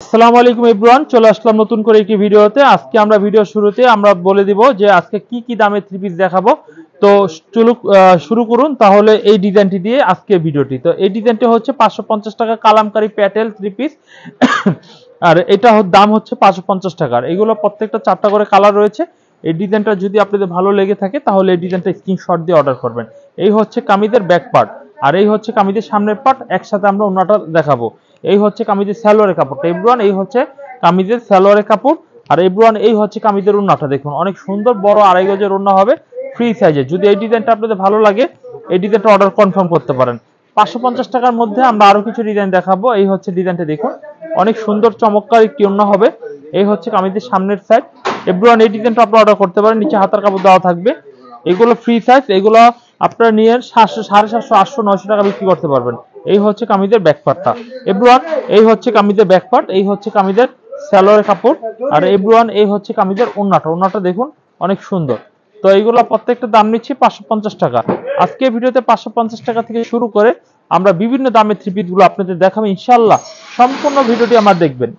আসসালামু আলাইকুম এভরিওয়ান, চলে আসলাম নতুন করে একটি ভিডিওতে। আজকে আমরা ভিডিও শুরুতে আমরা বলে দিব যে আজকে কি কি দামে থ্রি পিস দেখাবো। তো চলুন শুরু করুন তাহলে এই ডিজাইনটি দিয়ে আজকে ভিডিওটি। তো এই ডিজাইনটি হচ্ছে 550 টাকা কালামকারী প্যাটেল থ্রি পিস আর এটা দাম হচ্ছে 550 টাকার। এগুলো প্রত্যেকটা 4টা করে কালার রয়েছে। এই ডিজাইনটা যদি আপনাদের ভালো লেগে থাকে তাহলে এই ডিজাইনটা স্ক্রিনশট দিয়ে অর্ডার করবেন। এই হচ্ছে কামিজের ব্যাক পার্ট আর এই হচ্ছে কামিজের সামনের পার্ট, একসাথে আমরা ওনাটা দেখাবো। এই হচ্ছে কামিজের সালোয়ারের কাপড়টা এভরিওয়ান, এই হচ্ছে কামিজের সালোয়ারের কাপড় আর এভরিওয়ান এই হচ্ছে কামিজের ওন্নাটা। দেখুন অনেক সুন্দর বড় 2.5 গজের ওন্না হবে ফ্রি সাইজে। যদি এই ডিজাইনটা আপনাদের ভালো লাগে এই ডিজাইনটা অর্ডার কনফার্ম করতে পারেন। 550 টাকার মধ্যে আমরা আরো কিছু ডিজাইন দেখাবো। এই হচ্ছে ডিজাইনটা দেখুন, অনেক সুন্দর চমৎকার একটি ওন্না হবে। এই হচ্ছে কামিজের সামনের সাইড। এভরিওয়ান এই ডিজাইনটা আপনারা অর্ডার করতে পারেন, নিচে হাতার কাপড় দেওয়া থাকবে। এগুলো ফ্রি সাইজ, এগুলো আপনারা নিয়ে 700, 750, 800, 900 টাকা বিক্রি করতে পারবেন। এই হচ্ছে কামিজের ব্যাক পার্টটা এভরিওয়ান, এই হচ্ছে কামিজের ব্যাক পার্ট, এই হচ্ছে কামিজের সালোয়ারের কাপড় আর এভরিওয়ান এই হচ্ছে কামিজের ওন্নাটা। ওন্নাটা দেখুন অনেক সুন্দর। তো এইগুলো প্রত্যেকটা দাম নিচ্ছি 550 টাকা। আজকে ভিডিওতে 550 টাকা থেকে শুরু করে আমরা বিভিন্ন দামের থ্রি পিস গুলো আপনাদের দেখাবো ইনশাআল্লাহ। সম্পূর্ণ ভিডিওটি আমার দেখবেন।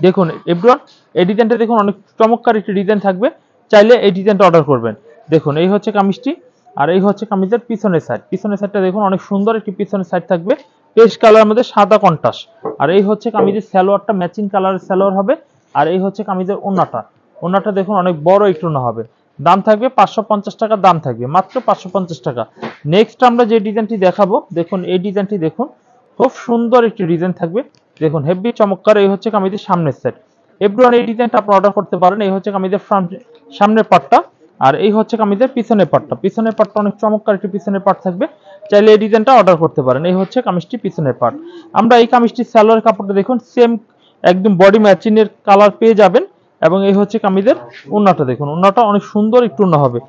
দেখুন এভরিওয়ান এই ডিজাইনটা দেখুন, অনেক চমৎকার একটি ডিজাইন থাকবে, চাইলে এই ডিজাইনটা অর্ডার করবেন। দেখুন এই হচ্ছে কামিজটি আর এই হচ্ছে কামিজের পিছনের সাইড। পিছনের সাইডটা দেখুন অনেক সুন্দর একটি পিছনের সাইড থাকবে, পেস্ট কালারের মধ্যে সাদা কন্ট্রাস্ট। আর এই হচ্ছে কামিজের সালোয়ারটা ম্যাচিং কালারের সালোয়ার হবে আর এই হচ্ছে কামিজের ওন্নাটা। ওন্নাটা দেখুন অনেক বড় একটু ওন্না হবে। দাম থাকবে 550 টাকা, দাম থাকবে মাত্র 550 টাকা। নেক্সট আমরা যে ডিজাইনটি দেখাবো, দেখুন এই ডিজাইনটি দেখুন খুব সুন্দর একটি ডিজাইন থাকবে। দেখুন হেভি চমৎকার। এই হচ্ছে কামিজের সামনের সেট। এভরিওয়ান এই ডিজাইনটা আপনি অর্ডার করতে পারেন। এই হচ্ছে কামিজের সামনের পার্টটা আর এই হচ্ছে কামিজের পিছনের পার্টটা। পিছনের পার্টটা অনেক চমৎকার একটি পিছনের পার্ট থাকবে, চাইলে এই ডিজাইনটা অর্ডার করতে পারেন। এই হচ্ছে কামিজটি পিছনের পার্ট। আমরা এই কামিজটির সালোয়ার কাপড়টা দেখুন সেম একদম বডি ম্যাচিং এর কালার পেয়ে যাবেন এবং এই হচ্ছে কামিজের ওন্নাটা। দেখুন ওন্নাটা অনেক সুন্দর একটু ওন্না হবে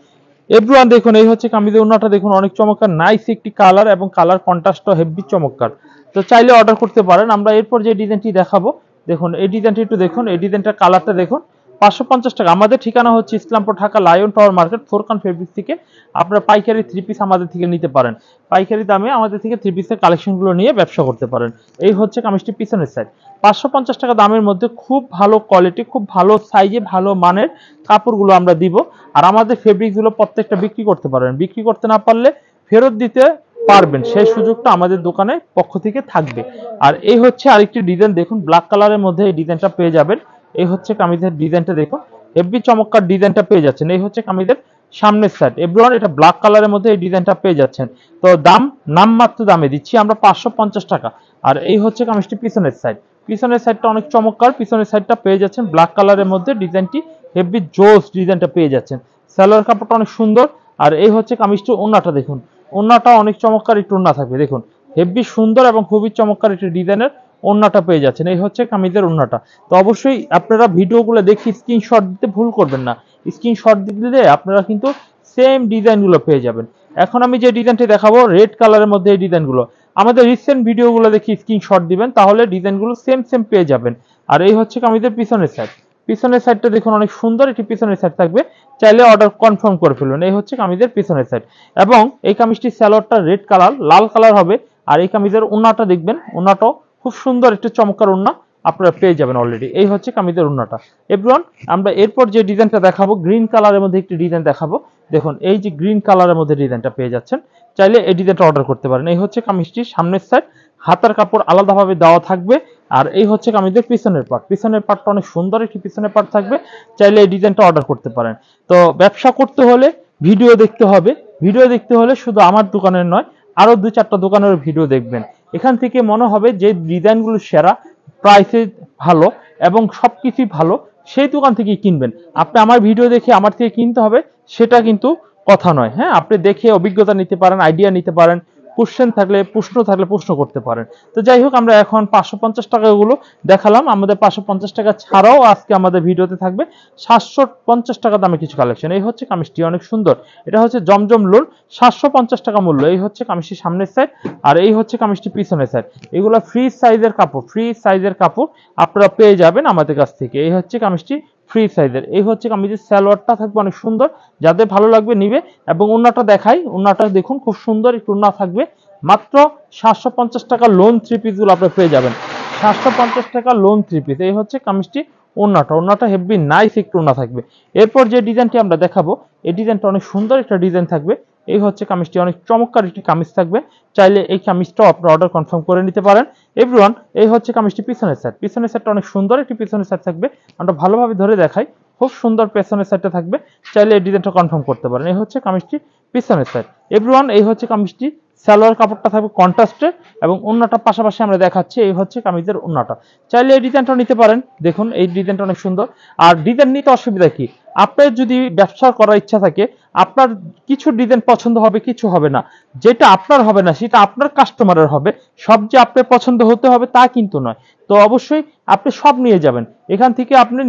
এভরিওয়ান। দেখুন এই হচ্ছে কামিজের ওন্নাটা, দেখুন অনেক চমৎকার নাইস একটি কালার এবং কালার কন্ট্রাস্টটা হেভি চমৎকার। তো চাইলে অর্ডার করতে পারেন। আমরা এরপর যে ডিজাইনটি দেখাবো, দেখুন এই ডিজাইনটি একটু দেখুন, এই ডিজাইনটার কালারটা দেখুন 550 টাকা। আমাদের ঠিকানা হচ্ছে Islampur, Dhaka, lion tower market, Furqan fabrics থেকে আপনারা পাইকারি থ্রি পিস আমাদের থেকে নিতে পারেন। পাইকারি দামে আমাদের থেকে থ্রি পিসের কালেকশনগুলো নিয়ে ব্যবসা করতে পারেন। এই হচ্ছে কামিজটি পিছনের সাইড। 550 টাকা দামের মধ্যে খুব ভালো কোয়ালিটি, খুব ভালো সাইজে, ভালো মানের কাপড়গুলো আমরা দিব। আর আমাদের ফেব্রিকগুলো প্রত্যেকটা বিক্রি করতে পারেন। বিক্রি করতে না পারলে ফেরত দিতে পারবেন, সেই সুযোগটা আমাদের দোকানের পক্ষ থেকে থাকবে। আর এই হচ্ছে আরেকটি ডিজাইন দেখুন, ব্ল্যাক কালারের মধ্যে এই ডিজাইনটা পেয়ে যাবেন। এই হচ্ছে কামিজের ডিজাইনটা দেখুন, হেভি চমৎকার ডিজাইনটা পেয়ে যাচ্ছেন। এই হচ্ছে কামিজের সামনের সাইড। এভরিওয়ান এটা ব্ল্যাক কালারের মধ্যে এই ডিজাইনটা পেয়ে যাচ্ছেন। তো দাম নামমাত্র দামে দিচ্ছি আমরা 550 টাকা। আর এই হচ্ছে কামিজটি পিছনের সাইড। পিছনের সাইডটা অনেক চমৎকার, পিছনের সাইডটা পেয়ে যাচ্ছেন ব্ল্যাক কালারের মধ্যে ডিজাইনটি হেভি জোস ডিজাইনটা পেয়ে যাচ্ছেন। সালোয়ার কাপড়টা অনেক সুন্দর আর এই হচ্ছে কামিজটি ওন্নাটা। দেখুন ওন্নাটা অনেক চমৎকার একটু ওন্না থাকবে, দেখুন হেভি সুন্দর এবং খুবই চমৎকার একটি ডিজাইনের ওন্নাটা পেয়ে যাচ্ছেন। এই হচ্ছে কামিজের ওন্নাটা। তো অবশ্যই আপনারা ভিডিওগুলো দেখে স্ক্রিনশট দিতে ভুল করবেন না। স্ক্রিনশট দিলে আপনারা কিন্তু সেম ডিজাইনগুলো পেয়ে যাবেন। এখন আমি যে ডিজাইনটি দেখাবো রেড কালারের মধ্যে এই ডিজাইনগুলো আমাদের রিসেন্ট ভিডিওগুলো দেখে স্ক্রিনশট দিবেন, তাহলে ডিজাইনগুলো সেম সেম পেয়ে যাবেন। আর এই হচ্ছে কামিজের পিছনের সাইড। পিছনের সাইডটা দেখুন অনেক সুন্দর একটি পিছনের সাইড থাকবে, চাইলে অর্ডার কনফার্ম করে ফেলবেন। এই হচ্ছে কামিজের পিছনের সাইড এবং এই কামিজটির সালোয়ারটা রেড কালার, লাল কালার হবে। আর এই কামিজের ওন্নাটা দেখবেন, ওন্নাটাও খুব সুন্দর একটা চমৎকার ওন্না আপনারা পেয়ে যাবেন অলরেডি। এই হচ্ছে কামিজের ওন্নাটা। এভরিওয়ান আমরা এরপর যে ডিজাইনটা দেখাবো, গ্রিন কালারের মধ্যে একটি ডিজাইন দেখাবো। দেখুন এই যে গ্রিন কালারের মধ্যে ডিজাইনটা পেয়ে যাচ্ছেন, চাইলে এই ডিজাইনটা অর্ডার করতে পারেন। এই হচ্ছে কামিজটির সামনের সাইড, হাতার কাপড় আলাদাভাবে দেওয়া থাকবে। আর এই হচ্ছে কামিজের পিছনের পার্ট। পিছনের পার্টটা অনেক সুন্দর একটি পিছনের পার্ট থাকবে, চাইলে এই ডিজাইনটা অর্ডার করতে পারেন। তো ব্যবসা করতে হলে ভিডিও দেখতে হবে। ভিডিও দেখতে হলে শুধু আমার দোকানের নয়, আরো 2-4টা দোকানের ভিডিও দেখবেন। এখান থেকে মনে হবে যে ডিজাইনগুলো সেরা, প্রাইসে ভালো এবং সবকিছুই ভালো, সেই দোকান থেকেই কিনবেন। আপনি আমার ভিডিও দেখে আমার থেকে কিনতে হবে সেটা কিন্তু কথা নয়। হ্যাঁ, আপনি দেখে অভিজ্ঞতা নিতে পারেন, আইডিয়া নিতে পারেন, প্রশ্ন থাকলে প্রশ্ন করতে পারেন। তো যাই হোক, আমরা এখন 550 টাকাগুলো দেখালাম। আমাদের 550 টাকা ছাড়াও আজকে আমাদের ভিডিওতে থাকবে 750 টাকা দামে কিছু কালেকশন। এই হচ্ছে কামিজটি অনেক সুন্দর, এটা হচ্ছে জমজম লোন, 750 টাকা মূল্য। এই হচ্ছে কামিজটির সামনের সাইড আর এই হচ্ছে কামিজটি পিছনের সাইড। এগুলো ফ্রি সাইজের কাপড়, ফ্রি সাইজের কাপড় আপনারা পেয়ে যাবেন আমাদের কাছ থেকে। এই হচ্ছে কামিজটি ফ্রি সাইজের। এই হচ্ছে কামিজের সালোয়ারটা থাকবে অনেক সুন্দর, যাদের ভালো লাগবে নিবে। এবং ওন্নাটা দেখাই, ওন্নাটা দেখুন খুব সুন্দর একটু ওন্না থাকবে। মাত্র 750 টাকা লোন থ্রি পিস গুলো আপনি পেয়ে যাবেন। 750 টাকা লোন 3 পিস। এই হচ্ছে কামিজটি ওন্নাটা হেভি নাইস একটু ওন্না থাকবে। এরপর যে ডিজাইনটি আমরা দেখাবো এই ডিজাইনটা অনেক সুন্দর একটা ডিজাইন থাকবে। এই হচ্ছে কামিজটি অনেক চমৎকার একটি কামিজ থাকবে। চাইলে এই কামিজটাও আপনারা অর্ডার কনফার্ম করে নিতে পারেন। এভরিওয়ান এই হচ্ছে কামিজটি পিছনের সাইড। পিছনের সাইডটা অনেক সুন্দর একটি পিছনের সাইড থাকবে। আমরা ভালোভাবে ধরে দেখাই, খুব সুন্দর পেছনের সাইডটা থাকবে। চাইলে এই ডিজাইনটা কনফার্ম করতে পারেন। এই হচ্ছে কামিজটি পিছনের সাইড। এভরিওয়ান এই হচ্ছে কামিজটি সালোয়ার কাপড়টা থাকবে কন্ট্রাস্টে এবং ওন্নাটা পাশাপাশি আমরা দেখাচ্ছি। এই হচ্ছে কামিজের ওন্নাটা। চাইলে এই ডিজাইনটা নিতে পারেন। দেখুন এই ডিজাইনটা অনেক সুন্দর। আর ডিজাইন নিতে অসুবিধা কি, আপনার যদি ব্যবসা করার ইচ্ছা থাকে, আপনার কিছু ডিজাইন পছন্দ হবে, কিছু হবে না। যেটা আপনার হবে না সেটা আপনার কাস্টমারের হবে। সব যে আপনার পছন্দ হতে হবে তা কিন্তু নয়। তো অবশ্যই আপনি সব নিয়ে যাবেন। এখান থেকে আপনি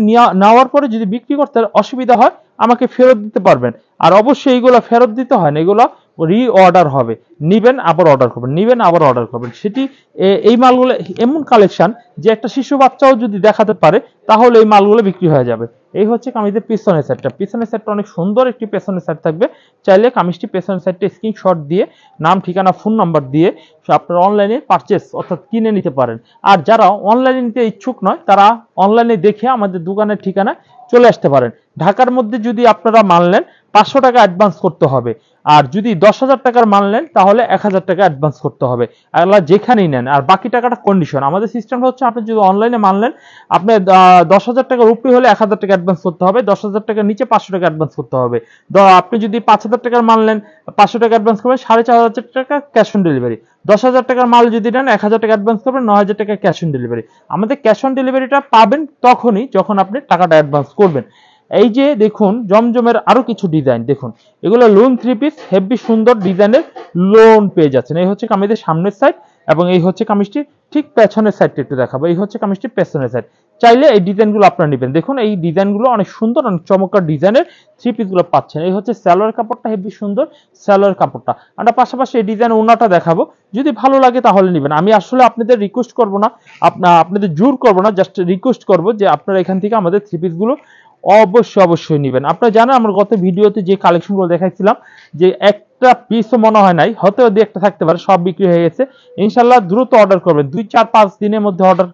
নেওয়ার পরে যদি বিক্রি করতে অসুবিধা হয় আমাকে ফেরত দিতে পারবেন। আর অবশ্যই এইগুলো ফেরত দিতে হয় না, এগুলো রিঅর্ডার হবে। নিবেন আবার অর্ডার করবেন, নিবেন আবার অর্ডার করবেন। সেটি এই মালগুলো এমন কালেকশন যে একটা শিশু বাচ্চাও যদি দেখাতে পারে তাহলে এই মালগুলো বিক্রি হয়ে যাবে। এই হচ্ছে কামিজের পিছনের সাইডটা। পিছনের সাইডটা অনেক সুন্দর একটি পেছনের সাইড থাকবে। চাইলে কামিজটি পেছনের সাইডটা স্ক্রিনশট দিয়ে নাম, ঠিকানা, ফোন নাম্বার দিয়ে আপনারা অনলাইনে পারচেস অর্থাৎ কিনে নিতে পারেন। আর যারা অনলাইনে নিতে ইচ্ছুক নয় তারা অনলাইনে দেখে আমাদের দোকানের ঠিকানা চলে আসতে পারেন। ঢাকার মধ্যে যদি আপনারা মাল নেন 500 টাকা অ্যাডভান্স করতে হবে। আর যদি 10,000 টাকার মাল নেন তাহলে 1000 টাকা অ্যাডভান্স করতে হবে। আল্লাহ যেখানেই নেন, আর বাকি টাকাটা কন্ডিশন। আমাদের সিস্টেমটা হচ্ছে আপনি যদি অনলাইনে মাল নেন আপনি 10,000 টাকার উপরে হলে 1000 টাকা অ্যাডভান্স করতে হবে, 10,000 টাকার নিচে 500 টাকা অ্যাডভান্স করতে হবে। আপনি যদি 5,000 টাকার মাল নেন 500 টাকা অ্যাডভান্স করবেন, 4,500 টাকা ক্যাশ অন ডেলিভারি। 10,000 টাকার মাল যদি নেন 1,000 টাকা অ্যাডভান্স করবেন, 9,000 টাকা ক্যাশ অন ডেলিভারি। আমাদের ক্যাশ অন ডেলিভারিটা পাবেন তখনই যখন আপনি টাকাটা অ্যাডভান্স করবেন। এই যে দেখুন জমজমের আরো কিছু ডিজাইন দেখুন, এগুলো লোন 3 পিস হেভি সুন্দর ডিজাইনের লোন পেয়ে যাচ্ছেন। এই হচ্ছে কামিজের সামনের সাইড এবং এই হচ্ছে কামিজটি ঠিক পেছনের সাইডটা একটু দেখাবো। এই হচ্ছে কামিজটি পেছনের সাইড। চাইলে এই ডিজাইনগুলো আপনারা নেবেন। দেখুন এই ডিজাইনগুলো অনেক সুন্দর, অনেক চমৎকার ডিজাইনের 3 পিসগুলো পাচ্ছেন। এই হচ্ছে সালোয়ার কাপড়টা হেভি সুন্দর সালোয়ার কাপড়টা। আমরা পাশাপাশি এই ডিজাইন ওন্নাটা দেখাবো, যদি ভালো লাগে তাহলে নেবেন। আমি আসলে আপনাদের রিকোয়েস্ট করব না, আপনাদের জোর করব না, জাস্ট রিকোয়েস্ট করব যে আপনারা এখান থেকে আমাদের 3 পিসগুলো অবশ্যই নেবেন। আপনারা জানেন আমরা গত ভিডিওতে যে কালেকশনগুলো দেখাইছিলাম যে একটা পিসও মনে হয় নাই, হয়তো দুই একটা থাকতে পারে, সব বিক্রি হয়ে গেছে। ইনশাআল্লাহ দ্রুত অর্ডার করবেন। 2-4-5 দিনের মধ্যে অর্ডার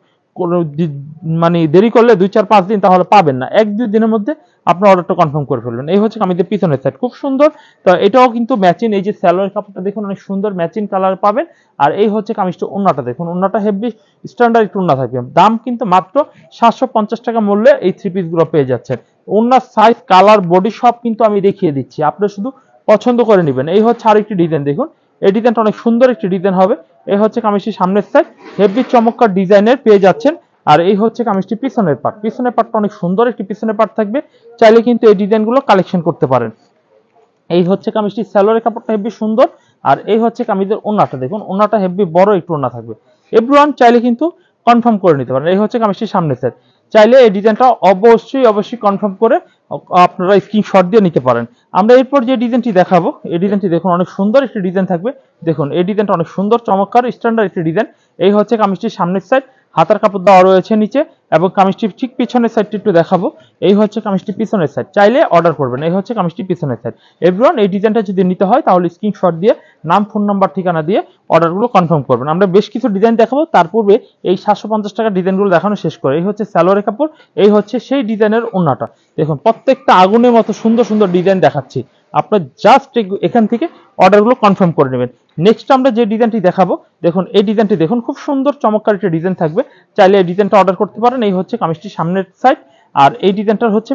মানে দেরি করলে 2-4-5 দিন তাহলে পাবেন না। 1-2 দিনের মধ্যে আপনার অর্ডারটা কনফার্ম করে ফেলবেন। এই হচ্ছে কামিজের পিছনের সাইড, খুব সুন্দর। তো এটাও কিন্তু ম্যাচিং। এই যে সালোয়ার কাপড়টা দেখুন অনেক সুন্দর ম্যাচিং কালার পাবেন। আর এই হচ্ছে কামিজটা ওন্নাটা দেখুন, ওন্নাটা হেভি স্ট্যান্ডার্ড একটু ওন্না থাকবে। দাম কিন্তু মাত্র 750 টাকা মূল্যে এই 3 পিসগুলো পেয়ে যাচ্ছেন। ওন্নার সাইজ, কালার, বডি সব কিন্তু আমি দেখিয়ে দিচ্ছি, আপনারা শুধু পছন্দ করে নেবেন। এই হচ্ছে আরেকটি ডিজাইন দেখুন, এই ডিজাইনটা অনেক সুন্দর একটি ডিজাইন হবে। এই হচ্ছে কামিজটির সামনের সাইড হেভি চমৎকার ডিজাইনের পেয়ে যাচ্ছেন। আর এই হচ্ছে কামিজটি পিছনের পার্ট। পিছনের পার্টটা অনেক সুন্দর একটি পিছনের পার্ট থাকবে। চাইলে কিন্তু এই ডিজাইনগুলো কালেকশন করতে পারেন। এই হচ্ছে কামিজটি সালোয়ারের কাপড়টা হেভি সুন্দর। আর এই হচ্ছে কামিজের ওন্নাটা দেখুন, ওন্নাটা হেভি বড় একটু ওন্না থাকবে। এভরিওয়ান চাইলে কিন্তু কনফার্ম করে নিতে পারেন। এই হচ্ছে কামিজটির সামনের সাইড। চাইলে এই ডিজাইনটা অবশ্যই কনফার্ম করে আপনারা স্ক্রিনশট দিয়ে নিতে পারেন। আমরা এরপর যে ডিজাইনটি দেখাবো এই ডিজাইনটি দেখুন অনেক সুন্দর একটি ডিজাইন থাকবে। দেখুন এই ডিজাইনটা অনেক সুন্দর চমৎকার স্ট্যান্ডার্ড একটি ডিজাইন। এই হচ্ছে কামিজটির সামনের সাইড, হাতার কাপড় দেওয়া রয়েছে নিচে এবং কামিজটির ঠিক পিছনের সাইডটি একটু দেখাবো। এই হচ্ছে কামিজটি পিছনের সাইড, চাইলে অর্ডার করবেন। এই হচ্ছে কামিজটি পিছনের সাইড। এভরিওয়ান এই ডিজাইনটা যদি নিতে হয় তাহলে স্ক্রিনশট দিয়ে নাম, ফোন নাম্বার, ঠিকানা দিয়ে অর্ডারগুলো কনফার্ম করবেন। আমরা বেশ কিছু ডিজাইন দেখাবো, তার পূর্বে এই 750 টাকার ডিজাইনগুলো দেখানো শেষ করে। এই হচ্ছে সালোয়ারের কাপড়, এই হচ্ছে সেই ডিজাইনের ওন্নাটা। দেখুন প্রত্যেকটা আগুনের মতো সুন্দর সুন্দর ডিজাইন দেখাচ্ছি, আপনার জাস্ট এখান থেকে অর্ডারগুলো কনফার্ম করে নেবেন। নেক্সট আমরা যে ডিজাইনটি দেখাবো দেখুন, এই ডিজাইনটি দেখুন খুব সুন্দর চমৎকার একটা ডিজাইন থাকবে। চাইলে এই ডিজাইনটা অর্ডার করতে পারেন। এই হচ্ছে কামিজটির সামনের সাইড আর এই ডিজাইনটার হচ্ছে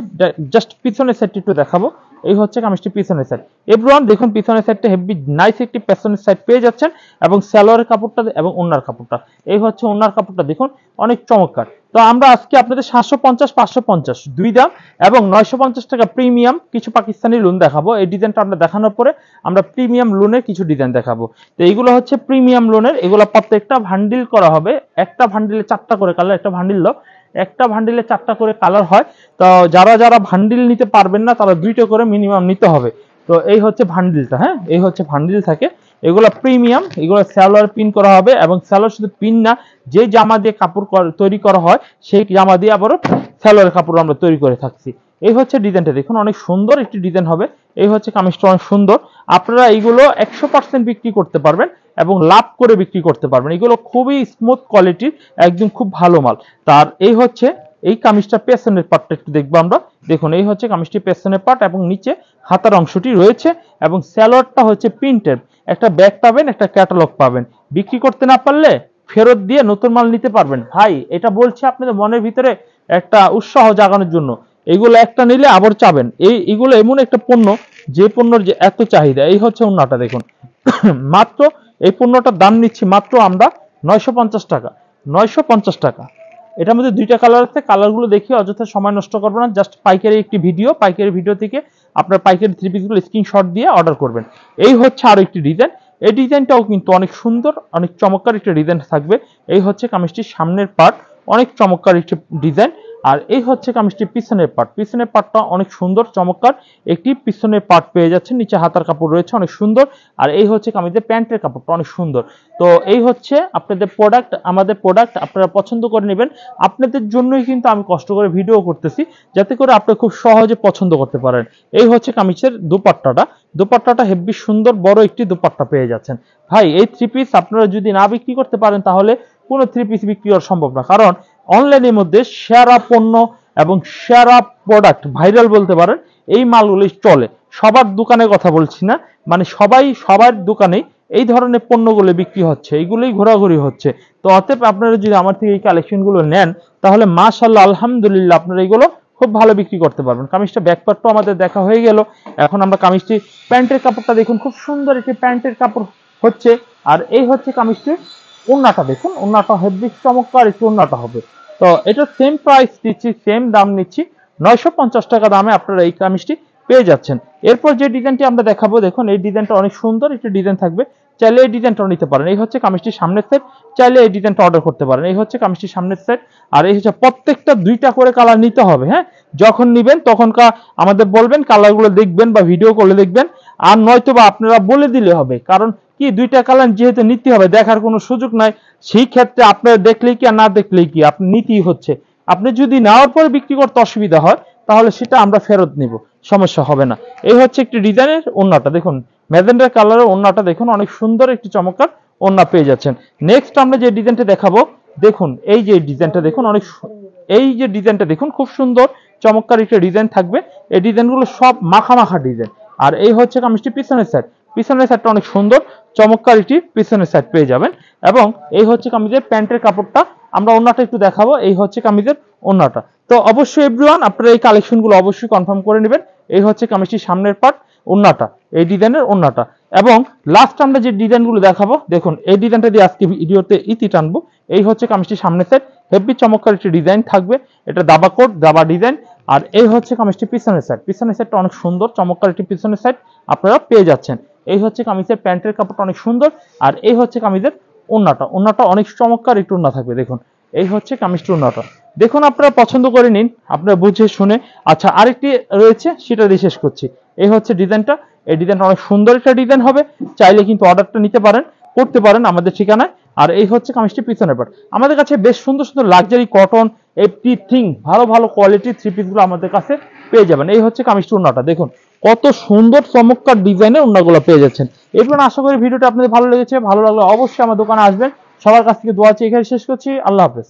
জাস্ট পিছনের সাইডটি একটু দেখাবো। এই হচ্ছে কামিজটির পিছনের সাইড। এভরিওয়ান দেখুন পিছনের সাইডটা হেভি নাইস একটি পিছনের সাইড পেয়ে যাচ্ছেন এবং সালোয়ারের কাপড়টা এবং ওন্নার কাপড়টা, এই হচ্ছে ওন্নার কাপড়টা দেখুন অনেক চমৎকার। তো আমরা আজকে আপনাদের 750, 550 দুই দাম এবং 950 টাকা প্রিমিয়াম কিছু পাকিস্তানি লোন দেখাবো। এই ডিজাইনটা আমরা দেখানোর পরে আমরা প্রিমিয়াম লোনের কিছু ডিজাইন দেখাবো। তো এইগুলো হচ্ছে প্রিমিয়াম লোনের, এগুলো প্রত্যেকটা ভান্ডিল করা হবে। একটা ভান্ডিলে 4টা করে কালার, একটা ভান্ডিল দাও, একটা ভান্ডিলে 4টা করে কালার হয়। তো যারা ভান্ডিল নিতে পারবেন না তারা 2টা করে মিনিমাম নিতে হবে। তো এই হচ্ছে ভান্ডিলটা, হ্যাঁ এই হচ্ছে ভান্ডিল থাকে। এগুলো প্রিমিয়াম, এগুলো সালোয়ার পিন করা হবে এবং সালোয়ার শুধু পিন না, যে জামা দিয়ে কাপড় তৈরি করা হয় সেই জামা দিয়ে আবারও সালোয়ার কাপড় আমরা তৈরি করে থাকছি। এই হচ্ছে ডিজাইনটা দেখুন, অনেক সুন্দর একটি ডিজাইন হবে। এই হচ্ছে কামিজটা অনেক সুন্দর। আপনারা এইগুলো 100% বিক্রি করতে পারবেন এবং লাভ করে বিক্রি করতে পারবেন। এগুলো খুবই স্মুথ কোয়ালিটির, একদম খুব ভালো মাল। তার এই হচ্ছে এই কামিজটা পেছনের পার্টটা একটু দেখবো আমরা। দেখুন এই হচ্ছে কামিজটি পেছনের পার্ট এবং নিচে হাতার অংশটি রয়েছে এবং সালোয়ারটা হচ্ছে প্রিন্টের। একটা ব্যাগ পাবেন, একটা ক্যাটালগ পাবেন। বিক্রি করতে না পারলে ফেরত দিয়ে নতুন মাল নিতে পারবেন। ভাই এটা বলছি আপনাদের মনের ভিতরে একটা উৎসাহ জাগানোর জন্য। এগুলো একটা নিলে আবার চাবেন। এইগুলো এমন একটা পণ্য, যে পণ্যর যে এত চাহিদা। এই হচ্ছে ওন্নাটা দেখুন। মাত্র এই পণ্যটার দাম নিচ্ছি মাত্র আমরা 950 টাকা। 950 টাকা। এটার মধ্যে দুইটা কালার আছে, কালারগুলো দেখিয়ে অযথা সময় নষ্ট করবো না। জাস্ট পাইকারি একটি ভিডিও, পাইকারি ভিডিও থেকে আপনার পাইকারি থ্রি পিসগুলো স্ক্রিনশট দিয়ে অর্ডার করবেন। এই হচ্ছে আরো একটি ডিজাইন। এই ডিজাইনটাও কিন্তু অনেক সুন্দর, অনেক চমৎকার একটি ডিজাইন থাকবে। এই হচ্ছে কামিজটির সামনের পার্ট, অনেক চমৎকার একটি ডিজাইন। আর এই হচ্ছে কামিজটির পিছনের পার্ট। পিছনের পার্টটা অনেক সুন্দর চমৎকার একটি পিছনের পার্ট পেয়ে যাচ্ছে। নিচে হাতার কাপড় রয়েছে অনেক সুন্দর। আর এই হচ্ছে কামিজের প্যান্টের কাপড়টা অনেক সুন্দর। তো এই হচ্ছে আপনাদের প্রোডাক্ট, আমাদের প্রোডাক্ট আপনারা পছন্দ করে নেবেন। আপনাদের জন্যই কিন্তু আমি কষ্ট করে ভিডিও করতেছি, যাতে করে আপনি খুব সহজে পছন্দ করতে পারেন। এই হচ্ছে কামিজের দুপাট্টাটা। দুপাট্টাটা হেব্বি সুন্দর, বড় একটি দুপাট্টা পেয়ে যাচ্ছেন। ভাই এই থ্রি পিস আপনারা যদি না বিক্রি করতে পারেন তাহলে কোনো থ্রি পিস বিক্রি করা সম্ভব না। কারণ অনলাইনের মধ্যে সেরা পণ্য এবং সেরা প্রোডাক্ট, ভাইরাল বলতে পারেন, এই মালগুলি চলে। সবার দোকানের কথা বলছি না, মানে সবার দোকানে এই ধরনের পণ্যগুলো বিক্রি হচ্ছে, এইগুলোই ঘোরাঘুরি হচ্ছে। তো অতএব আপনারা যদি আমার থেকে এই কালেকশনগুলো নেন তাহলে মাশাআল্লাহ আলহামদুলিল্লাহ আপনারা এগুলো খুব ভালো বিক্রি করতে পারবেন। কামিজটা ব্যাকপার্টও আমাদের দেখা হয়ে গেল। এখন আমরা কামিজটি প্যান্টের কাপড়টা দেখুন, খুব সুন্দর একটি প্যান্টের কাপড় হচ্ছে। আর এই হচ্ছে কামিজটির ওন্নাটা দেখুন, ওন্নাটা হেব্বি চমৎকার একটু ওন্নাটা হবে। তো এটা সেম প্রাইস দিচ্ছি, সেম দাম নিচ্ছি, 950 টাকা দামে আপনারা এই কামিজটি পেয়ে যাচ্ছেন। এরপর যে ডিজাইনটি আমরা দেখাবো, দেখুন এই ডিজাইনটা অনেক সুন্দর একটি ডিজাইন থাকবে। চাইলে এই ডিজাইনটাও নিতে পারেন। এই হচ্ছে কামিজটির সামনের সেট, চাইলে এই ডিজাইনটা অর্ডার করতে পারেন। এই হচ্ছে কামিজটির সামনের সেট। আর এই হচ্ছে প্রত্যেকটা দুইটা করে কালার নিতে হবে। হ্যাঁ, যখন নিবেন তখন আমাদের বলবেন, কালারগুলো দেখবেন বা ভিডিও কলে দেখবেন। আর নয়তো বা আপনারা বলে দিলে হবে, কারণ কি দুইটা কালার যেহেতু নিতে হবে, দেখার কোনো সুযোগ নাই। সেই ক্ষেত্রে আপনারা দেখলেই কি আর না দেখলেই কি, আপনি নিতেই হচ্ছে। আপনি যদি নেওয়ার পরে বিক্রি করতে অসুবিধা হয় তাহলে সেটা আমরা ফেরত নিব, সমস্যা হবে না। এই হচ্ছে একটি ডিজাইনের ওন্নাটা দেখুন, ম্যাজেন্ডা কালারের ওন্নাটা দেখুন, অনেক সুন্দর একটি চমৎকার ওন্না পেয়ে যাচ্ছেন। নেক্সট আমরা যে ডিজাইনটা দেখাবো, দেখুন এই যে ডিজাইনটা দেখুন, এই যে ডিজাইনটা দেখুন, খুব সুন্দর চমৎকার একটা ডিজাইন থাকবে। এই ডিজাইনগুলো সব মাখা মাখা ডিজাইন। আর এই হচ্ছে কামিজটি পিছনের সাইড। পিছনের সাইডটা অনেক সুন্দর চমৎকার একটি পিছনের সাইড পেয়ে যাবেন। এবং এই হচ্ছে কামিজের প্যান্টের কাপড়টা, আমরা ওন্নাটা একটু দেখাবো। এই হচ্ছে কামিজের ওন্নাটা। তো অবশ্যই এভরিওয়ান আপনারা এই কালেকশনগুলো অবশ্যই কনফার্ম করে নেবেন। এই হচ্ছে কামিজটির সামনের পার্ট, ওন্নাটা, এই ডিজাইনের ওন্নাটা। এবং লাস্ট আমরা যে ডিজাইনগুলো দেখাবো, দেখুন এই ডিজাইনটা দিয়ে আজকে ভিডিওতে ইতি টানবো। এই হচ্ছে কামিজটির সামনের সাইড, হেভি চমৎকার একটি ডিজাইন থাকবে। এটা দাবা কোট, দাবা ডিজাইন। আর এই হচ্ছে কামিজটি পিছনের সাইড। পিছনের সাইডটা অনেক সুন্দর চমৎকার একটি পিছনের সাইড আপনারা পেয়ে যাচ্ছেন। এই হচ্ছে কামিজের প্যান্টের কাপড়টা অনেক সুন্দর। আর এই হচ্ছে কামিজের ওন্নাটা। ওন্নাটা অনেক চমৎকার একটু ওন্না থাকবে দেখুন। এই হচ্ছে কামিজটির ওন্নাটা দেখুন, আপনারা পছন্দ করে নিন, আপনারা বুঝে শুনে। আচ্ছা, আরেকটি রয়েছে, সেটা দিয়ে শেষ করছি। এই হচ্ছে ডিজাইনটা। এই ডিজাইনটা অনেক সুন্দর একটা ডিজাইন হবে। চাইলে কিন্তু অর্ডারটা নিতে পারেন, করতে পারেন আমাদের ঠিকানায়। আর এই হচ্ছে কামিজটি পিছনের পার্ট। আমাদের কাছে বেশ সুন্দর সুন্দর লাক্সারি কটন, এভরিথিং ভালো ভালো কোয়ালিটির থ্রি পিসগুলো আমাদের কাছে পেয়ে যাবেন। এই হচ্ছে কামিজটি ওন্নাটা দেখুন, কত সুন্দর চমৎকার ডিজাইনের ওন্নাগুলো পেয়ে যাচ্ছেন। এরপর আশা করি ভিডিওটা আপনাদের ভালো লেগেছে। ভালো লাগলে অবশ্যই আমার দোকানে আসবেন। সবার কাছ থেকে দোয়া চেয়ে এখানে শেষ করছি। আল্লাহ হাফেজ।